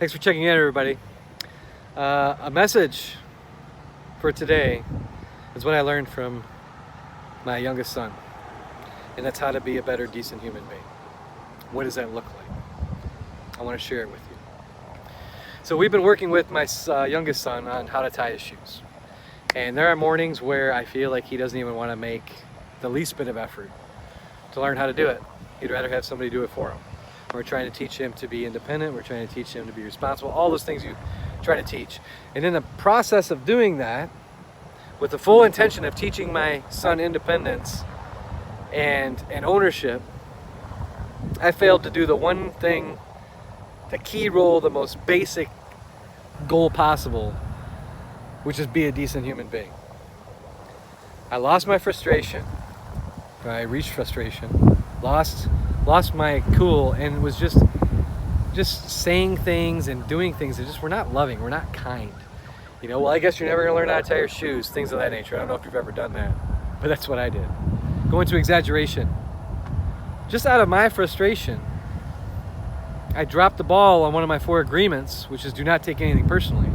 Thanks for checking in, everybody. A message for today is what I learned from my youngest son, and that's how to be a better, decent human being. What does that look like? I want to share it with you. So we've been working with my youngest son on how to tie his shoes. And there are mornings where I feel like he doesn't even want to make the least bit of effort to learn how to do it. He'd rather have somebody do it for him. We're trying to teach him to be independent. We're trying to teach him to be responsible. All those things you try to teach. And in the process of doing that, with the full intention of teaching my son independence and ownership, I failed to do the one thing, the key role, the most basic goal possible, which is be a decent human being. I lost my frustration. I reached frustration, lost my cool, and was just saying things and doing things that just were not loving, we're not kind. You know, well, I guess you're never gonna learn how to tie your shoes, things of that nature. I don't know if you've ever done that, but that's what I did. Going to exaggeration. Just out of my frustration, I dropped the ball on one of my 4 agreements, which is do not take anything personally.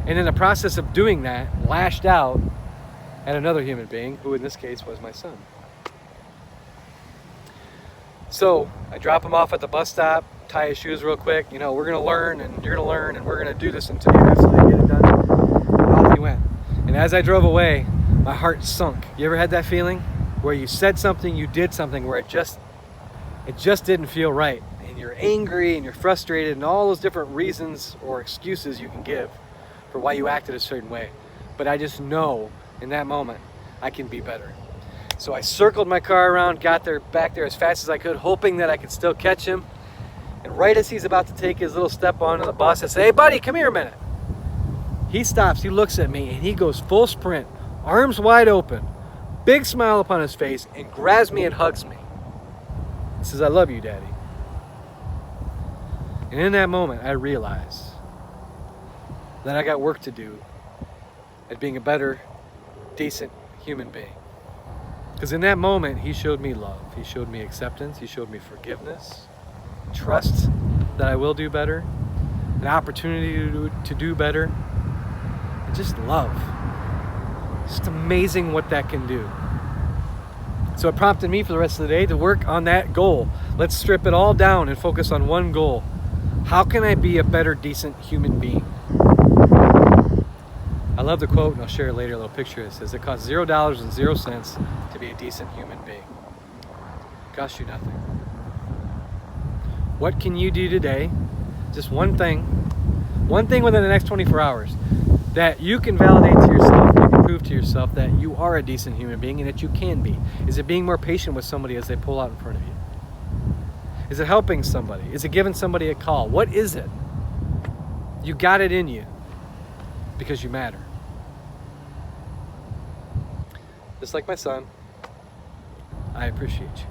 And in the process of doing that, lashed out at another human being, who in this case was my son. So I drop him off at the bus stop, tie his shoes real quick. You know, we're gonna learn and you're gonna learn and we're gonna do this until you absolutely get it done. And off he went. And as I drove away, my heart sunk. You ever had that feeling where you said something, you did something where it just didn't feel right, and you're angry and you're frustrated and all those different reasons or excuses you can give for why you acted a certain way. But I just know in that moment I can be better. So I circled my car around, got back there as fast as I could, hoping that I could still catch him. And right as he's about to take his little step onto the bus, I say, "Hey buddy, come here a minute." He stops, he looks at me, and he goes full sprint, arms wide open, big smile upon his face, and grabs me and hugs me. He says, "I love you, Daddy." And in that moment, I realized that I got work to do at being a better, decent human being. Because in that moment, he showed me love. He showed me acceptance. He showed me forgiveness, trust that I will do better, an opportunity to do better, and just love. Just amazing what that can do. So it prompted me for the rest of the day to work on that goal. Let's strip it all down and focus on one goal. How can I be a better, decent human being? I love the quote, and I'll share later a little picture. It says, it costs $0.00 to be a decent human being. It costs you nothing. What can you do today? Just one thing within the next 24 hours that you can validate to yourself, you can prove to yourself that you are a decent human being and that you can be. Is it being more patient with somebody as they pull out in front of you? Is it helping somebody? Is it giving somebody a call? What is it? You got it in you because you matter. Just like my son, I appreciate you.